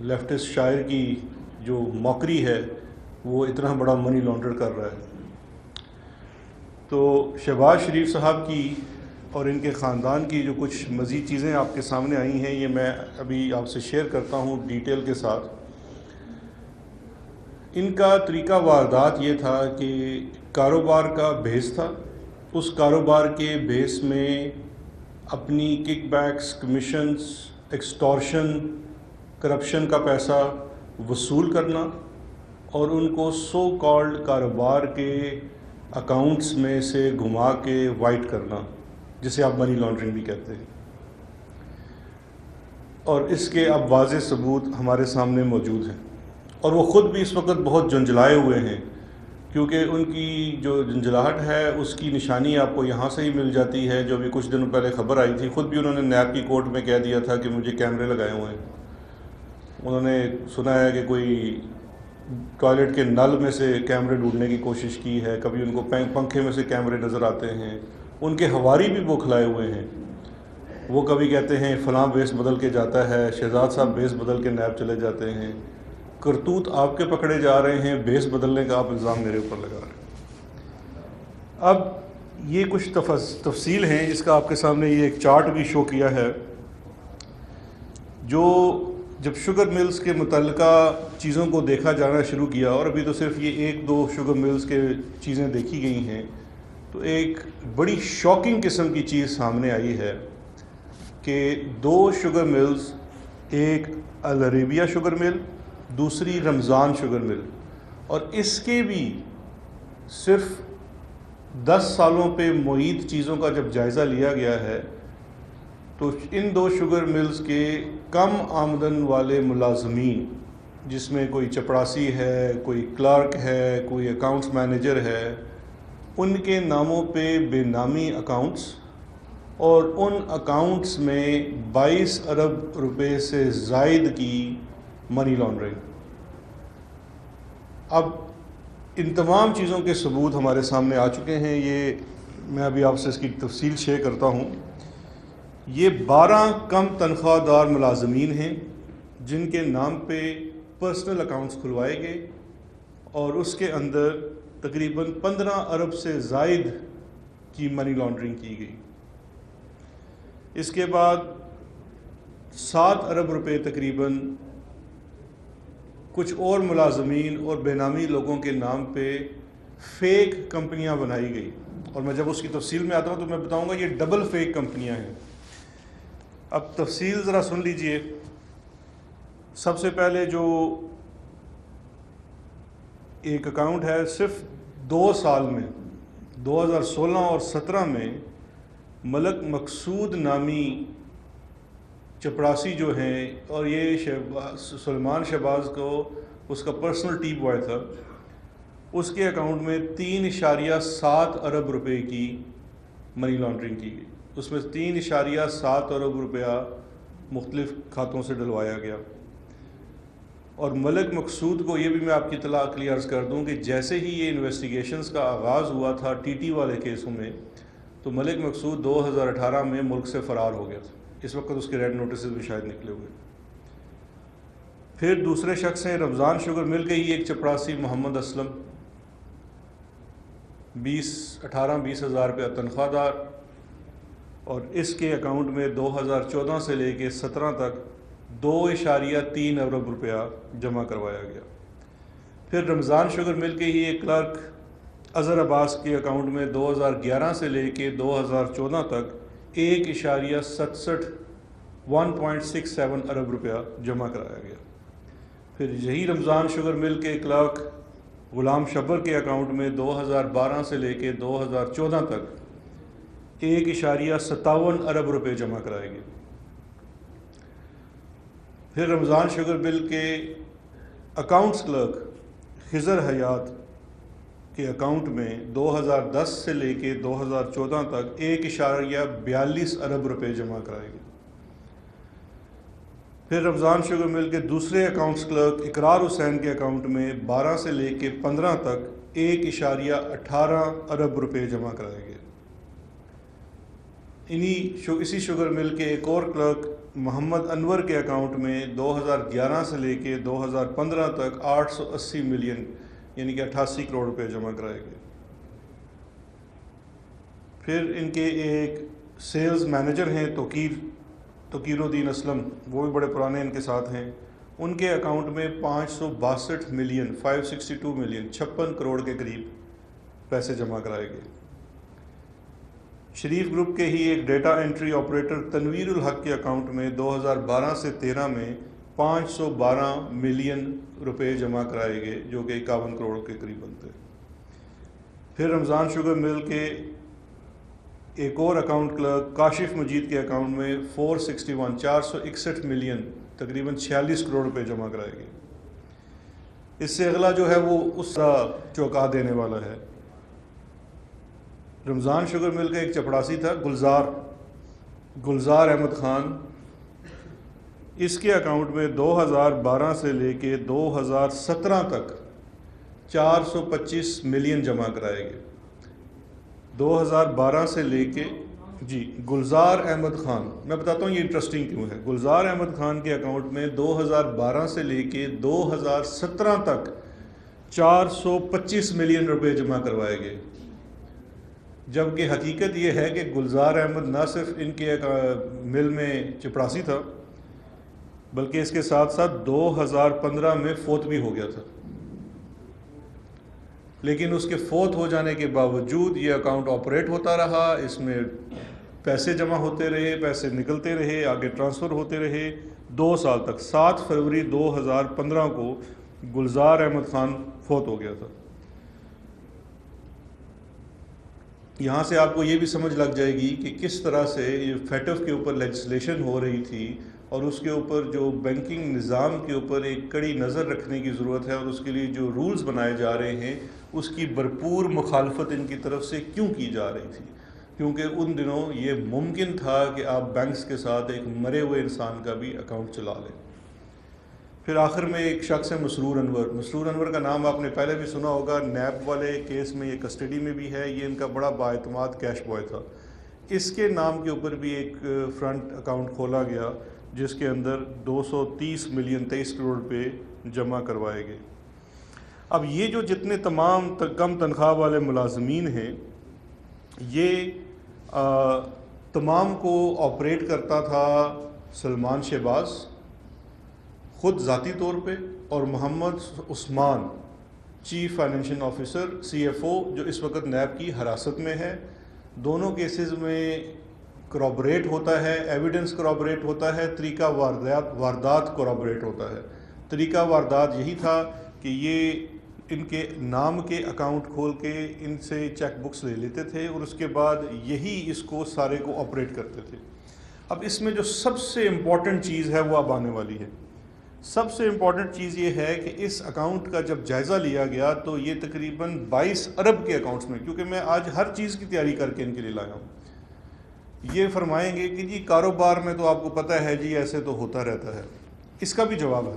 Leftist شاعر کی جو موکری ہے وہ اتنا بڑا منی لانڈر کر رہا ہے. تو شہباز شریف صاحب کی اور ان کے خاندان کی جو کچھ مزید چیزیں آپ کے سامنے آئی ہیں یہ میں ابھی آپ سے شیئر کرتا ہوں ڈیٹیل کے ساتھ. ان کا طریقہ واردات یہ تھا کہ کاروبار کا بیس تھا، اس کاروبار کے بیس میں اپنی کک بیکس، کمیشنز، ایکسٹورشن، کرپشن کا پیسہ وصول کرنا اور ان کو سو کالڈ کاروبار کے اکاؤنٹس میں سے گھما کے وائٹ کرنا، جسے آپ منی لانڈرنگ بھی کہتے ہیں. اور اس کے اب واضح ثبوت ہمارے سامنے موجود ہیں، اور وہ خود بھی اس وقت بہت جھنجھلائے ہوئے ہیں، کیونکہ ان کی جو جھنجھلاہٹ ہے اس کی نشانی آپ کو یہاں سے ہی مل جاتی ہے. جو ابھی کچھ دنوں پہلے خبر آئی تھی، خود بھی انہوں نے نیب کی کورٹ میں کہہ دیا تھا کہ مجھے کیمرے لگائے ہوئے ہیں. انہوں نے سنا ہے کہ کوئی ٹوائلٹ کے نل میں سے کیمرے ڈھونڈنے کی کوشش کی ہے، کبھی ان کو پنکھے میں سے کیمرے نظر آتے ہیں. ان کے ہواری بھی بوکھلائے ہوئے ہیں، وہ کبھی کہتے ہیں فلاں بیس بدل کے جاتا ہے، شہزاد صاحب بیس بدل کے نیب چلے جاتے ہیں. کرتوت آپ کے پکڑے جا رہے ہیں، بیس بدلنے کا آپ الزام میرے اوپر لگا رہے ہیں. اب یہ کچھ تفصیل ہیں، اس کا آپ کے سامنے یہ ایک چارٹ بھی شو کیا ہے. جو جب شوگر ملز کے متعلقہ چیزوں کو دیکھا جانا شروع کیا، اور ابھی تو صرف یہ 1-2 شوگر ملز کے چیزیں دیکھی گئی ہیں، تو ایک بڑی شاکنگ قسم کی چیز سامنے آئی ہے کہ 2 شوگر ملز، ایک العربیہ شوگر مل، دوسری رمضان شوگر مل، اور اس کے بھی صرف 10 سالوں پہ معید چیزوں کا جب جائزہ لیا گیا ہے تو ان 2 شوگر ملز کے کم آمدن والے ملازمین، جس میں کوئی چپڑاسی ہے، کوئی کلرک ہے، کوئی اکاؤنٹس مینیجر ہے، ان کے ناموں پہ بے نامی اکاؤنٹس، اور ان اکاؤنٹس میں 22 ارب روپے سے زائد کی منی لانڈرنگ. اب ان تمام چیزوں کے ثبوت ہمارے سامنے آ چکے ہیں. یہ میں ابھی آپ سے اس کی تفصیل شیئر کرتا ہوں. یہ 12 کم تنخواہ دار ملازمین ہیں جن کے نام پہ پرسنل اکاؤنٹس کھلوائے گئے، اور اس کے اندر تقریباً 15 ارب سے زائد کی منی لانڈرنگ کی گئی. اس کے بعد 7 ارب روپے تقریباً کچھ اور ملازمین اور بے نامی لوگوں کے نام پہ فیک کمپنیاں بنائی گئی. اور میں جب اس کی تفصیل میں آتا ہوں تو میں بتاؤں گا یہ ڈبل فیک کمپنیاں ہیں. اب تفصیل ذرا سن لیجئے. سب سے پہلے جو ایک اکاؤنٹ ہے، صرف 2 سال میں 2016 اور 17 میں ملک مقصود نامی چپڑاسی جو ہیں، اور یہ سلمان شہباز کو اس کا پرسنل ٹی بوائے تھا، اس کے اکاؤنٹ میں 3.7 ارب روپے کی منی لانڈرنگ کی گئی. اس میں 3.7 ارب روپیہ مختلف کھاتوں سے ڈلوایا گیا. اور ملک مقصود کو یہ بھی میں آپ کی اطلاع کے لیے عرض کر دوں کہ جیسے ہی یہ انویسٹیگیشنز کا آغاز ہوا تھا ٹی ٹی والے کیسوں میں، تو ملک مقصود 2018 میں ملک سے فرار ہو گیا تھا. اس وقت اس کے ریڈ نوٹسز بھی شاید نکلے ہوئے. پھر دوسرے شخص ہیں رمضان شوگر مل کے ہی ایک چپڑاسی محمد اسلم، 18-20 ہزار روپیہ تنخواہ دار، اور اس کے اکاؤنٹ میں 2014 سے لے کے 17 تک 2.3 ارب روپیہ جمع کروایا گیا. پھر رمضان شوگر مل کے ہی ایک کلرک اظہر عباس کے اکاؤنٹ میں 2011 سے لے کے 2014 تک 1.67 ارب روپیہ جمع کرایا گیا. پھر یہی رمضان شوگر مل کے کلرک غلام شبر کے اکاؤنٹ میں 2012 سے لے کے 2014 تک 1.57 ارب روپے جمع کرائے گئے. پھر رمضان شوگر مل کے اکاؤنٹس کلرک خضر حیات کے اکاؤنٹ میں 2010 سے لے کے 2014 تک 1.42 ارب روپے جمع کرائے گئے. پھر رمضان شوگر مل کے دوسرے اکاؤنٹس کلرک اقرار حسین کے اکاؤنٹ میں 12 سے لے کے 15 تک 1.18 ارب روپے جمع کرائے گئے. اسی شوگر مل کے ایک اور کلرک محمد انور کے اکاؤنٹ میں 2011 سے لے کے 2015 تک 880 ملین یعنی کہ 88 کروڑ روپے جمع کرائے گئے۔ پھر ان کے ایک سیلز مینیجر ہیں توقیر الدین اسلم، وہ بھی بڑے پرانے ان کے ساتھ ہیں، ان کے اکاؤنٹ میں 562 ملین 562 ملین 56 کروڑ کے قریب پیسے جمع کرائے گئے۔ شریف گروپ کے ہی ایک ڈیٹا انٹری آپریٹر تنویر الحق کے اکاؤنٹ میں 2012 سے 13 میں 512 ملین روپے جمع کرائے گئے، جو کہ 51 کروڑ کے قریب بنتے۔ پھر رمضان شوگر مل کے ایک اور اکاؤنٹ کلرک کاشف مجید کے اکاؤنٹ میں 461 ملین تقریباً 46 کروڑ روپے جمع کرائے گئے۔ اس سے اگلا جو ہے وہ اس کا چوکا دینے والا ہے۔ رمضان شوگر مل کا ایک چپڑاسی تھا گلزار احمد خان، اس کے اکاؤنٹ میں 2012 سے لے کے 2017 تک 425 ملین جمع کرائے گئے۔ 2012 سے لے کے گلزار احمد خان، میں بتاتا ہوں یہ انٹرسٹنگ کیوں ہے۔ گلزار احمد خان کے اکاؤنٹ میں 2012 سے لے کے 2017 تک 425 ملین روپے جمع کروائے گئے، جبکہ حقیقت یہ ہے کہ گلزار احمد نہ صرف ان کے مل میں چپڑاسی تھا، بلکہ اس کے ساتھ ساتھ 2015 میں فوت بھی ہو گیا تھا، لیکن اس کے فوت ہو جانے کے باوجود یہ اکاؤنٹ آپریٹ ہوتا رہا، اس میں پیسے جمع ہوتے رہے، پیسے نکلتے رہے، آگے ٹرانسفر ہوتے رہے 2 سال تک۔ 7 فروری 2015 کو گلزار احمد خان فوت ہو گیا تھا۔ یہاں سے آپ کو یہ بھی سمجھ لگ جائے گی کہ کس طرح سے یہ فیٹف کے اوپر لیجسلیشن ہو رہی تھی اور اس کے اوپر جو بینکنگ نظام کے اوپر ایک کڑی نظر رکھنے کی ضرورت ہے، اور اس کے لیے جو رولز بنائے جا رہے ہیں اس کی بھرپور مخالفت ان کی طرف سے کیوں کی جا رہی تھی، کیونکہ ان دنوں یہ ممکن تھا کہ آپ بینکس کے ساتھ ایک مرے ہوئے انسان کا بھی اکاؤنٹ چلا لیں۔ پھر آخر میں ایک شخص ہے مسرور انور کا نام آپ نے پہلے بھی سنا ہوگا، نیب والے کیس میں یہ کسٹڈی میں بھی ہے، یہ ان کا بڑا بااعتماد کیش بوائے تھا۔ اس کے نام کے اوپر بھی ایک فرنٹ اکاؤنٹ کھولا گیا جس کے اندر 230 ملین 23 کروڑ روپے جمع کروائے گئے۔ اب یہ جو جتنے تمام کم تنخواہ والے ملازمین ہیں، یہ تمام کو آپریٹ کرتا تھا سلمان شہباز خود ذاتی طور پہ، اور Muhammad Usman chief financial officer CFO جو اس وقت نیب کی حراست میں ہے۔ دونوں کیسز میں کرابریٹ ہوتا ہے، ایویڈنس کرابریٹ ہوتا ہے، طریقہ واردات کرابریٹ ہوتا ہے۔ طریقہ واردات یہی تھا کہ یہ ان کے نام کے اکاؤنٹ کھول کے ان سے چیک بکس لے لیتے تھے اور اس کے بعد یہی اس کو سارے کو آپریٹ کرتے تھے۔ اب اس میں جو سب سے امپورٹنٹ چیز ہے وہ اب آنے والی ہے۔ سب سے امپورٹنٹ چیز یہ ہے کہ اس اکاؤنٹ کا جب جائزہ لیا گیا تو یہ تقریباً 22 ارب کے اکاؤنٹس میں، کیونکہ میں آج ہر چیز کی تیاری کر کے ان کے لیے لایا ہوں، یہ فرمائیں گے کہ جی کاروبار میں تو آپ کو پتہ ہے جی ایسے تو ہوتا رہتا ہے۔ اس کا بھی جواب ہے،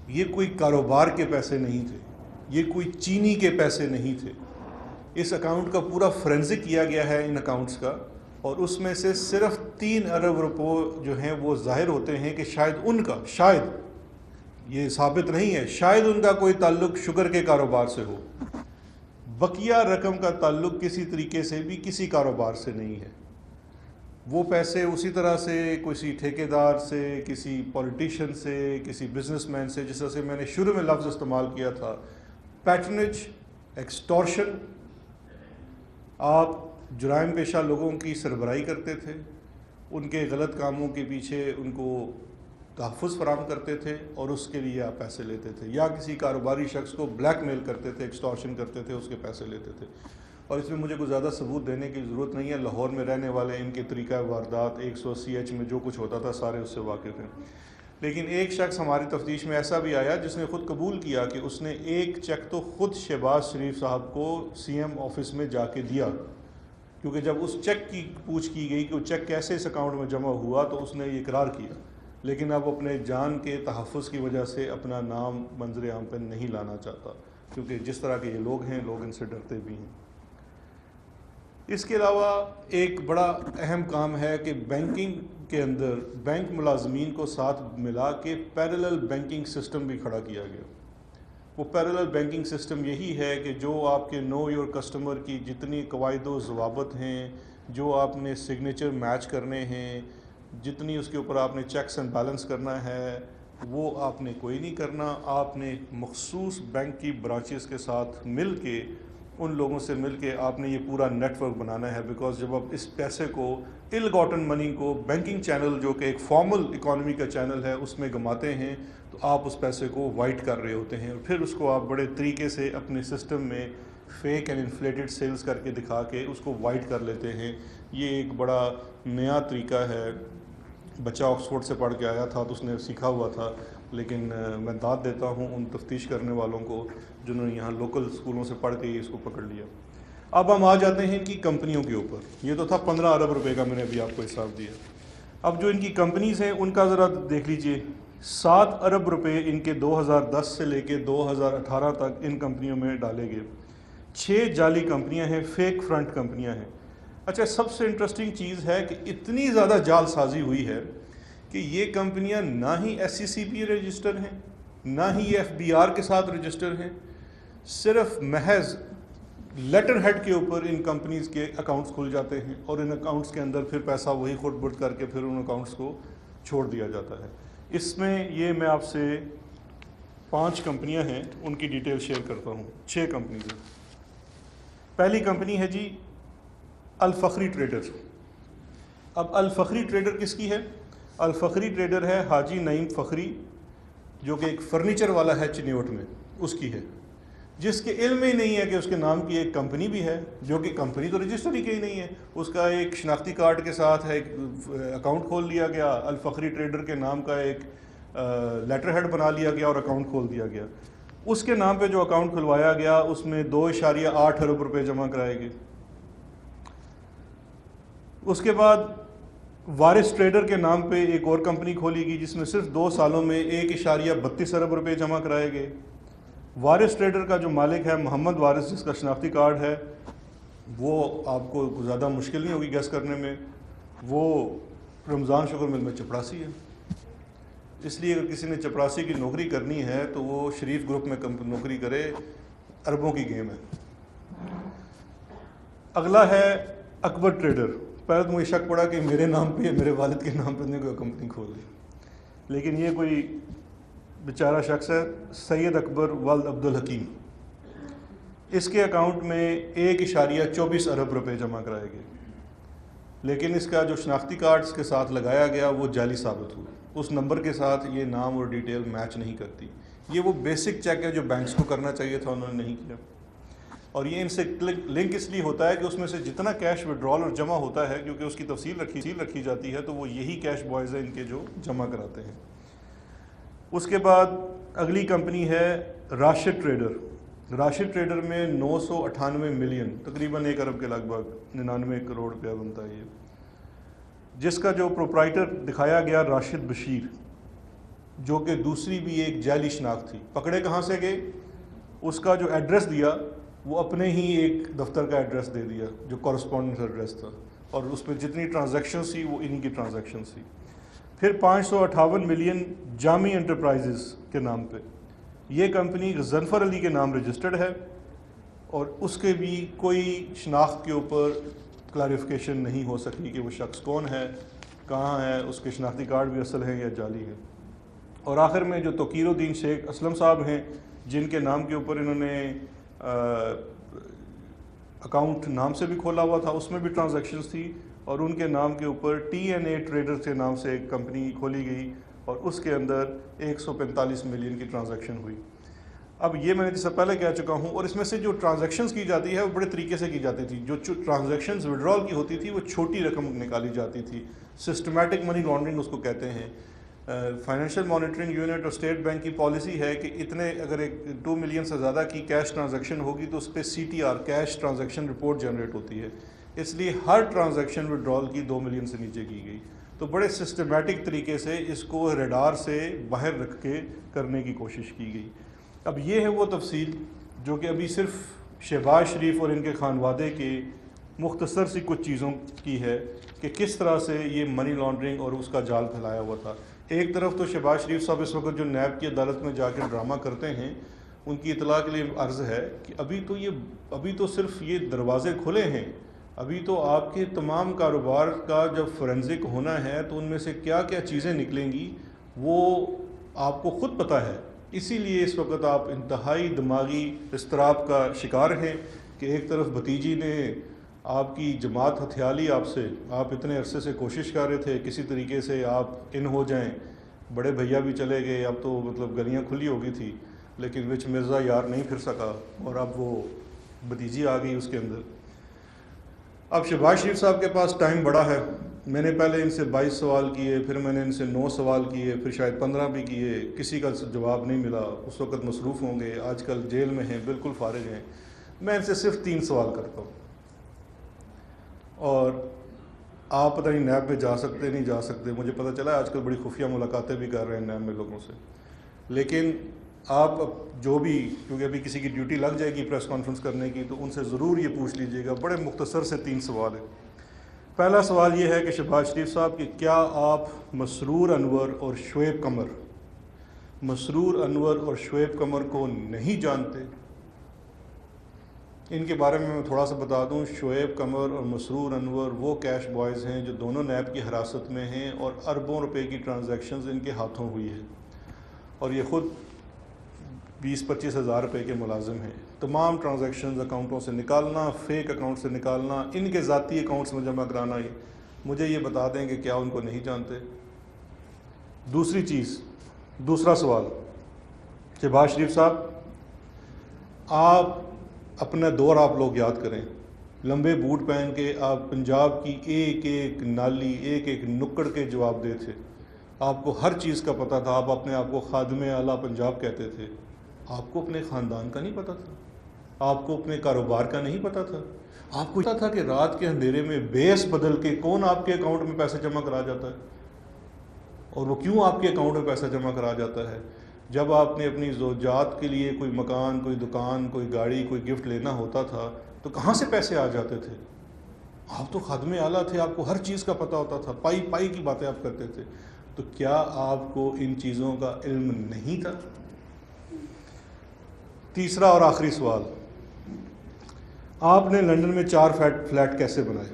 یہ کوئی کاروبار کے پیسے نہیں تھے، یہ کوئی چینی کے پیسے نہیں تھے۔ اس اکاؤنٹ کا پورا فورینزک کیا گیا ہے ان اکاؤنٹس کا، اور اس میں سے صرف 3 ارب روپے جو ہیں وہ ظاہر ہوتے ہیں کہ شاید یہ ثابت نہیں ہے، شاید ان کا کوئی تعلق شوگر کے کاروبار سے ہو۔ بقیہ رقم کا تعلق کسی طریقے سے بھی کسی کاروبار سے نہیں ہے۔ وہ پیسے اسی طرح سے کسی ٹھیکیدار سے، کسی پولیٹیشین سے، کسی بزنس مین سے، جس طرح سے میں نے شروع میں لفظ استعمال کیا تھا پیٹرنیج، ایکسٹورشن، آپ جرائم پیشہ لوگوں کی سربراہی کرتے تھے، ان کے غلط کاموں کے پیچھے ان کو تحفظ فراہم کرتے تھے اور اس کے لیے آپ پیسے لیتے تھے، یا کسی کاروباری شخص کو بلیک میل کرتے تھے، ایکسٹورشن کرتے تھے، اس کے پیسے لیتے تھے۔ اور اس میں مجھے کوئی زیادہ ثبوت دینے کی ضرورت نہیں ہے، لاہور میں رہنے والے ان کے طریقہ واردات 180H میں جو کچھ ہوتا تھا سارے اس سے واقف ہیں۔ لیکن ایک شخص ہماری تفتیش میں ایسا بھی آیا جس نے خود قبول کیا کہ اس نے ایک چیک تو خود شہباز شریف صاحب کو CM آفس میں جا کے دیا، کیونکہ جب اس چیک کی پوچھ کی گئی کہ وہ چیک کیسے اس اکاؤنٹ میں جمع ہوا تو اس نے یہ اقرار کیا، لیکن اب اپنے جان کے تحفظ کی وجہ سے اپنا نام منظر عام پہ نہیں لانا چاہتا، کیونکہ جس طرح کے یہ لوگ ہیں لوگ ان سے ڈرتے بھی ہیں۔ اس کے علاوہ ایک بڑا اہم کام ہے کہ بینکنگ کے اندر بینک ملازمین کو ساتھ ملا کے پیرلل بینکنگ سسٹم بھی کھڑا کیا گیا. وہ پیرلل بینکنگ سسٹم یہی ہے کہ جو آپ کے نو یور کسٹمر کی جتنی قواعد و ضوابط ہیں, جو آپ نے سگنیچر میچ کرنے ہیں, جتنی اس کے اوپر آپ نے چیکس اینڈ بیلنس کرنا ہے, وہ آپ نے کوئی نہیں کرنا. آپ نے مخصوص بینک کی برانچز کے ساتھ مل کے, ان لوگوں سے مل کے آپ نے یہ پورا نیٹ ورک بنانا ہے. بیکاز جب آپ اس پیسے کو, ال گاٹن منی کو بینکنگ چینل جو کہ ایک فارمل اکانومی کا چینل ہے اس میں گماتے ہیں, تو آپ اس پیسے کو وائٹ کر رہے ہوتے ہیں, اور پھر اس کو آپ بڑے طریقے سے اپنے سسٹم میں فیک اینڈ انفلیٹڈ سیلز کر کے دکھا کے اس کو وائٹ کر لیتے ہیں. یہ ایک بڑا نیا طریقہ ہے. بچہ آکسفورڈ سے پڑھ کے آیا تھا تو اس نے سیکھا ہوا تھا, لیکن میں داد دیتا ہوں ان تفتیش کرنے والوں کو جنہوں نے یہاں لوکل اسکولوں سے پڑھ کے اس کو پکڑ لیا. اب ہم آ جاتے ہیں ان کی کمپنیوں کے اوپر. یہ تو تھا 15 ارب روپے کا, میں نے ابھی آپ کو حساب دیا. اب جو ان کی کمپنیز ہیں ان کا ذرا دیکھ لیجئے. 7 ارب روپے ان کے 2010 سے لے کے 2018 تک ان کمپنیوں میں ڈالے گئے. 6 جعلی کمپنیاں ہیں, فیک فرنٹ کمپنیاں ہیں. اچھا, سب سے انٹرسٹنگ چیز ہے کہ اتنی زیادہ جعل سازی ہوئی ہے کہ یہ کمپنیاں نہ ہی SCCP رجسٹر ہیں, نہ ہی FBR کے ساتھ رجسٹر ہیں. صرف محض لیٹر ہیڈ کے اوپر ان کمپنیز کے اکاؤنٹس کھل جاتے ہیں, اور ان اکاؤنٹس کے اندر پھر پیسہ وہی خود بٹ کر کے پھر ان اکاؤنٹس کو چھوڑ دیا جاتا ہے. اس میں یہ میں آپ سے 5 کمپنیاں ہیں, ان کی ڈیٹیل شیئر کرتا ہوں. 6 کمپنیز ہیں. پہلی کمپنی ہے جی الفخری ٹریڈر. اب الفخری ٹریڈر کس کی ہے؟ الفخری ٹریڈر ہے حاجی نعیم فخری, جو کہ ایک فرنیچر والا ہے چنیوٹ میں, اس کی ہے, جس کے علم ہی نہیں ہے کہ اس کے نام کی ایک کمپنی بھی ہے, جو کہ کمپنی تو رجسٹر ہی کہیں نہیں ہے. اس کا ایک شناختی کارڈ کے ساتھ ایک اکاؤنٹ کھول لیا گیا, الفخری ٹریڈر کے نام کا ایک لیٹر ہیڈ بنا لیا گیا اور اکاؤنٹ کھول دیا گیا. اس کے نام پہ جو اکاؤنٹ کھلوایا گیا اس میں 2.8 ارب روپے جمع کرائے گئے. اس کے بعد وارث ٹریڈر کے نام پہ ایک اور کمپنی کھولی گئی جس میں صرف 2 سالوں میں 1.32 ارب روپے جمع کرائے گئے. وارث ٹریڈر کا جو مالک ہے محمد وارث, جس کا شناختی کارڈ ہے, وہ آپ کو زیادہ مشکل نہیں ہوگی گیس کرنے میں, وہ رمضان شوگر مل میں چپڑاسی ہے. اس لیے اگر کسی نے چپڑاسی کی نوکری کرنی ہے تو وہ شریف گروپ میں نوکری کرے, اربوں کی گیم ہے. اگلا ہے اکبر ٹریڈر. پہلے تو مجھے شک پڑا کہ میرے نام پہ یا میرے والد کے نام پہ نے کوئی کمپنی کھول دی, لیکن یہ کوئی بیچارہ شخص ہے, سید اکبر والد عبدالحکیم. اس کے اکاؤنٹ میں 1.24 ارب روپے جمع کرائے گئے, لیکن اس کا جو شناختی کارڈ اس کے ساتھ لگایا گیا وہ جعلی ثابت ہوا. اس نمبر کے ساتھ یہ نام اور ڈیٹیل میچ نہیں کرتی. یہ وہ بیسک چیک ہے جو بینکس کو کرنا چاہیے تھا, انہوں نے نہیں کیا. اور یہ ان سے لنک اس لیے ہوتا ہے کہ اس میں سے جتنا کیش وڈرال اور جمع ہوتا ہے, کیونکہ اس کی تفصیل رکھی جاتی ہے, تو وہ یہی کیش بوائز ہیں ان کے جو جمع کراتے ہیں. اس کے بعد اگلی کمپنی ہے راشد ٹریڈر. راشد ٹریڈر میں 998 ملین, تقریباً 1 ارب کے لگ بھگ 99 کروڑ روپیہ بنتا ہے یہ, جس کا جو پروپرائٹر دکھایا گیا راشد بشیر, جو کہ دوسری بھی ایک جعلی شناخت تھی. پکڑے کہاں سے گئے؟ اس کا جو ایڈریس دیا وہ اپنے ہی ایک دفتر کا ایڈریس دے دیا جو کورسپونڈنس ایڈریس تھا, اور اس پہ جتنی ٹرانزیکشنز تھی وہ انہی کی ٹرانزیکشنز تھی. پھر 558 ملین جامی انٹرپرائزز کے نام پہ. یہ کمپنی غضنفر علی کے نام رجسٹرڈ ہے, اور اس کے بھی کوئی شناخت کے اوپر کلیریفیکیشن نہیں ہو سکی کہ وہ شخص کون ہے, کہاں ہے, اس کے شناختی کارڈ بھی اصل ہیں یا جعلی ہیں. اور آخر میں جو توقیر الدین شیخ اسلم صاحب ہیں, جن کے نام کے اوپر انہوں نے اکاؤنٹ نام سے بھی کھولا ہوا تھا, اس میں بھی ٹرانزیکشنز تھی, اور ان کے نام کے اوپر TNA ٹریڈر کے نام سے ایک کمپنی کھولی گئی, اور اس کے اندر 145 ملین کی ٹرانزیکشن ہوئی. اب یہ میں نے جس سے پہلے کہہ چکا ہوں, اور اس میں سے جو ٹرانزیکشنز کی جاتی ہے وہ بڑے طریقے سے کی جاتی تھی. جو ٹرانزیکشنز وڈرال کی ہوتی تھی وہ چھوٹی رقم نکالی جاتی تھی. سسٹمیٹک منی لانڈرنگ اس کو کہتے ہیں. فائنینشیل مانیٹرنگ یونٹ اور اسٹیٹ بینک کی پالیسی ہے کہ اتنے, اگر ایک 2 ملین سے زیادہ کی کیش ٹرانزیکشن ہوگی تو اس پہ CTR cash transaction report generate ہوتی ہے. اس لیے ہر ٹرانزیکشن وڈرال کی 2 ملین سے نیچے کی گئی. تو بڑے سسٹمیٹک طریقے سے اس کو ریڈار سے باہر رکھ کے کرنے کی کوشش کی گئی. اب یہ ہے وہ تفصیل جو کہ ابھی صرف شہباز شریف اور ان کے خانوادے کے مختصر سی کچھ چیزوں کی ہے کہ کس طرح سے یہ منی لانڈرنگ اور اس کا جال پھیلایا ہوا تھا۔ ایک طرف تو شہباز شریف صاحب اس وقت جو نیب کی عدالت میں جا کے ڈرامہ کرتے ہیں، ان کی اطلاع کے لیے عرض ہے کہ ابھی تو صرف یہ دروازے کھلے ہیں، ابھی تو آپ کے تمام کاروبار کا جب فورینزک ہونا ہے تو ان میں سے کیا کیا چیزیں نکلیں گی وہ آپ کو خود پتہ ہے۔ اسی لیے اس وقت آپ انتہائی دماغی اضطراب کا شکار ہیں کہ ایک طرف بھتیجی نے آپ کی جماعت ہتھیالی آپ سے، آپ اتنے عرصے سے کوشش کر رہے تھے کسی طریقے سے آپ ان ہو جائیں، بڑے بھیا بھی چلے گئے، اب تو مطلب گلیاں کھلی ہو گئی تھی، لیکن وچ مرزا یار نہیں پھر سکا اور اب وہ بھتیجی آ گئی اس کے اندر۔ اب شہباز شریف صاحب کے پاس ٹائم بڑا ہے، میں نے پہلے ان سے 22 سوال کیے، پھر میں نے ان سے 9 سوال کیے، پھر شاید 15 بھی کیے، کسی کا جواب نہیں ملا، اس وقت مصروف ہوں گے، آج کل جیل میں ہیں، بالکل فارغ ہیں۔ میں ان سے صرف 3 سوال کرتا ہوں، اور آپ پتہ نہیں نیب میں جا سکتے نہیں جا سکتے، مجھے پتہ چلا آج کل بڑی خفیہ ملاقاتیں بھی کر رہے ہیں نیب میں لوگوں سے، لیکن آپ جو بھی، کیونکہ ابھی کسی کی ڈیوٹی لگ جائے گی پریس کانفرنس کرنے کی، تو ان سے ضرور یہ پوچھ لیجئے گا، بڑے مختصر سے 3 سوال ہیں۔ پہلا سوال یہ ہے کہ شہباز شریف صاحب کہ کیا آپ مسرور انور اور شعیب قمر کو نہیں جانتے؟ ان کے بارے میں تھوڑا سا بتا دوں، شعیب قمر اور مسرور انور وہ کیش بوائز ہیں جو دونوں نیب کی حراست میں ہیں اور اربوں روپے کی ٹرانزیکشنز ان کے ہاتھوں ہوئی ہے، اور یہ خود 20-25 ہزار روپے کے ملازم ہیں۔ تمام ٹرانزیکشنز اکاؤنٹوں سے نکالنا، فیک اکاؤنٹ سے نکالنا، ان کے ذاتی اکاؤنٹس میں جمع کرانا، مجھے یہ بتا دیں کہ کیا ان کو نہیں جانتے؟ دوسرا سوال، شہباز شریف صاحب آپ اپنا دور آپ لوگ یاد کریں، لمبے بوٹ پہن کے آپ پنجاب کی ایک ایک نالی، ایک ایک نکڑ کے جواب دے تھے، آپ کو ہر چیز کا پتہ تھا، آپ اپنے آپ کو خادم اعلیٰ پنجاب کہتے تھے، آپ کو اپنے خاندان کا نہیں پتہ تھا، آپ کو اپنے کاروبار کا نہیں پتہ تھا، آپ کو پتہ تھا کہ رات کے اندھیرے میں بیس بدل کے کون آپ کے اکاؤنٹ میں پیسے جمع کرا جاتا ہے، اور وہ کیوں آپ کے اکاؤنٹ میں پیسہ جمع کرا جاتا ہے؟ جب آپ نے اپنی زوجات کے لیے کوئی مکان، کوئی دکان، کوئی گاڑی، کوئی گفٹ لینا ہوتا تھا تو کہاں سے پیسے آ جاتے تھے؟ آپ تو خادم اعلیٰ تھے، آپ کو ہر چیز کا پتہ ہوتا تھا، پائی کی باتیں آپ کرتے تھے، تو کیا آپ کو ان چیزوں کا علم نہیں تھا؟ تیسرا اور آخری سوال، آپ نے لندن میں 4 فلیٹ کیسے بنائے؟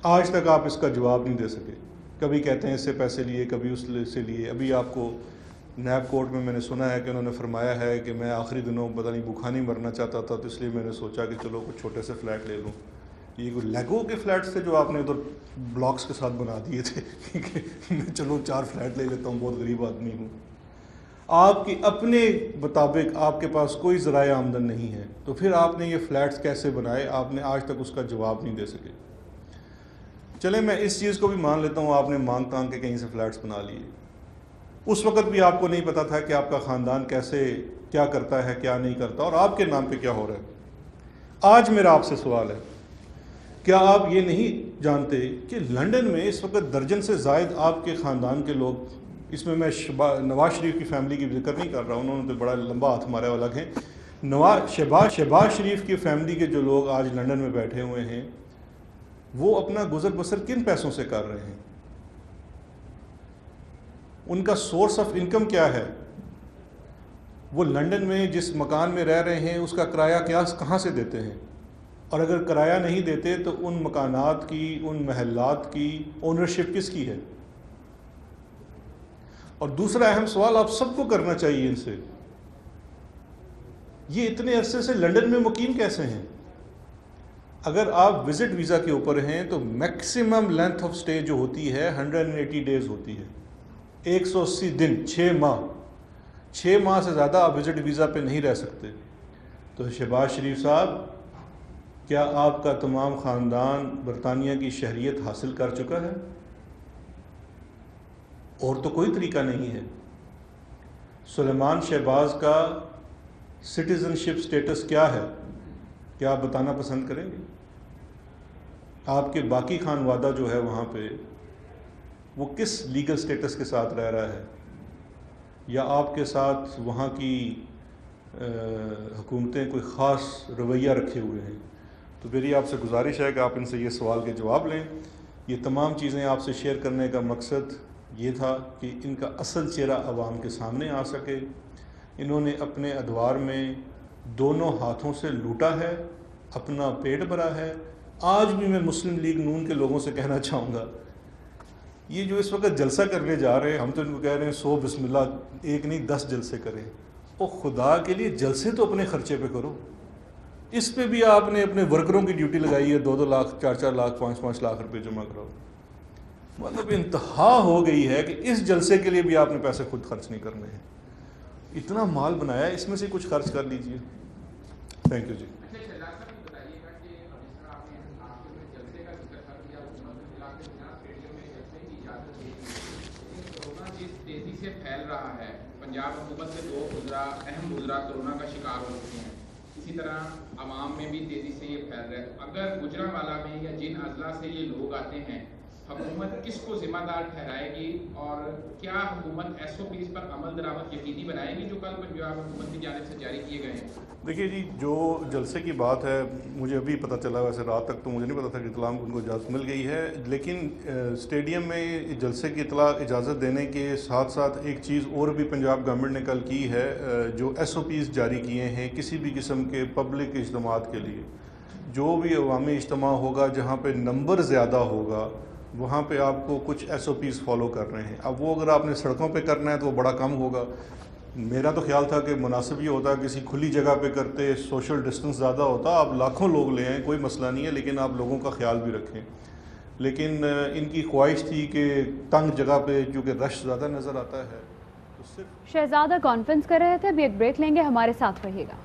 آج تک آپ اس کا جواب نہیں دے سکے، کبھی کہتے ہیں اس سے پیسے لیے، کبھی اس سے لیے۔ ابھی آپ کو نیب کورٹ میں نے سنا ہے کہ انہوں نے فرمایا ہے کہ میں آخری دنوں پتہ نہیں بھوکا نہیں مرنا چاہتا تھا، تو اس لیے میں نے سوچا کہ چلو کچھ چھوٹے سے فلیٹ لے لوں۔ یہ کوئی لیگو کے فلیٹس تھے جو آپ نے ادھر بلاکس کے ساتھ بنا دیے تھے کہ میں چلو 4 فلیٹ لے لیتا ہوں، بہت غریب آدمی ہوں۔ آپ کی اپنے مطابق آپ کے پاس کوئی ذرائع آمدن نہیں ہے، تو پھر آپ نے یہ فلیٹس کیسے بنائے؟ آپ نے آج تک اس کا جواب نہیں دے سکے۔ چلیں میں اس چیز کو بھی مان لیتا ہوں، آپ نے مانگ تانگ کے کہیں سے فلیٹس بنا لیے، اس وقت بھی آپ کو نہیں پتا تھا کہ آپ کا خاندان کیسے کیا کرتا ہے، کیا نہیں کرتا، اور آپ کے نام پہ کیا ہو رہا ہے۔ آج میرا آپ سے سوال ہے، کیا آپ یہ نہیں جانتے کہ لندن میں اس وقت درجن سے زائد آپ کے خاندان کے لوگ، اس میں میں نواز شریف کی فیملی کی ذکر نہیں کر رہا ہوں، انہوں نے تو بڑا لمبا ہاتھ مارا الگ ہیں، شہباز شریف کی فیملی کے جو لوگ آج لندن میں بیٹھے ہوئے ہیں، وہ اپنا گزر بسر کن پیسوں سے کر رہے ہیں؟ ان کا سورس آف انکم کیا ہے؟ وہ لندن میں جس مکان میں رہ رہے ہیں اس کا کرایہ کہاں سے دیتے ہیں؟ اور اگر کرایہ نہیں دیتے تو ان مکانات کی، ان محلات کی اونرشپ کس کی ہے؟ اور دوسرا اہم سوال آپ سب کو کرنا چاہیے ان سے، یہ اتنے عرصے سے لندن میں مقیم کیسے ہیں؟ اگر آپ وزٹ ویزا کے اوپر ہیں تو میکسیمم لینتھ آف سٹے جو ہوتی ہے 180 ڈیز ہوتی ہے، 180 دن، 6 ماہ سے زیادہ آپ وزٹ ویزا پہ نہیں رہ سکتے۔ تو شہباز شریف صاحب، کیا آپ کا تمام خاندان برطانیہ کی شہریت حاصل کر چکا ہے؟ اور تو کوئی طریقہ نہیں ہے۔ سلیمان شہباز کا سٹیزن شپ سٹیٹس کیا ہے؟ کیا آپ بتانا پسند کریں گے؟ آپ کے باقی خانوادہ جو ہے وہاں پہ، وہ کس لیگل سٹیٹس کے ساتھ رہ رہا ہے؟ یا آپ کے ساتھ وہاں کی حکومتیں کوئی خاص رویہ رکھے ہوئے ہیں؟ تو میری آپ سے گزارش ہے کہ آپ ان سے یہ سوال کے جواب لیں. یہ تمام چیزیں آپ سے شیئر کرنے کا مقصد یہ تھا کہ ان کا اصل چہرہ عوام کے سامنے آ سکے. انہوں نے اپنے ادوار میں دونوں ہاتھوں سے لوٹا ہے, اپنا پیٹ بھرا ہے. آج بھی میں مسلم لیگ نون کے لوگوں سے کہنا چاہوں گا, یہ جو اس وقت جلسہ کرنے جا رہے ہیں, ہم تو ان کو کہہ رہے ہیں 100 بسم اللہ, ایک نہیں 10 جلسے کریں. او خدا کے لیے جلسے تو اپنے خرچے پہ کرو. اس پہ بھی آپ نے اپنے ورکروں کی ڈیوٹی لگائی ہے, 2-2 لاکھ 4-4 لاکھ 5-5 لاکھ روپے جمع کراؤ. مطلب انتہا ہو گئی ہے کہ اس جلسے کے لیے بھی آپ نے پیسے خود خرچ نہیں کرنے ہیں. اتنا مال بنایا ہے, اس میں سے کچھ خرچ کر لیجئے. تھینک یو جی. تیزی سے پھیل رہا ہے, پنجاب حکومت کے 2 وزراء اہم وزراء کورونا کا شکار ہو چکے ہیں, اسی طرح عوام میں بھی تیزی سے یہ پھیل رہا ہے. اگر گجرانوالہ میں یا جن اضلاع سے یہ لوگ آتے ہیں, حکومت کس کو ذمہ دار ٹھہرائے گی, اور کیا حکومت SOPs پر عمل درآمد یقینی بنائے گی جو کل پنجاب حکومت کی جانب سے جاری کیے گئے ہیں؟ دیکھیے جی, جو جلسے کی بات ہے مجھے ابھی پتہ چلا, ویسے رات تک تو مجھے نہیں پتا تھا کہ اطلاع ان کو اجازت مل گئی ہے, لیکن اسٹیڈیم میں جلسے کی اجازت دینے کے ساتھ ساتھ ایک چیز اور بھی پنجاب گورنمنٹ نے کل کی ہے, جو SOPs جاری کیے ہیں کسی بھی قسم کے پبلک اجتماعات کے لیے. جو بھی عوامی اجتماع ہوگا جہاں پہ نمبر زیادہ ہوگا وہاں پہ آپ کو کچھ SOPs فالو کر رہے ہیں. اب وہ اگر آپ نے سڑکوں پہ کرنا ہے تو وہ بڑا کم ہوگا. میرا تو خیال تھا کہ مناسب یہ ہوتا ہے کسی کھلی جگہ پہ کرتے, سوشل ڈسٹنس زیادہ ہوتا, آپ لاکھوں لوگ لے آئیں, کوئی مسئلہ نہیں ہے, لیکن آپ لوگوں کا خیال بھی رکھیں. لیکن ان کی خواہش تھی کہ تنگ جگہ پہ کیونکہ رش زیادہ نظر آتا ہے تو صرف. شہزادہ کانفرنس کر رہے تھے, ابھی ایک بریک لیں گے, ہمارے ساتھ رہیے گا.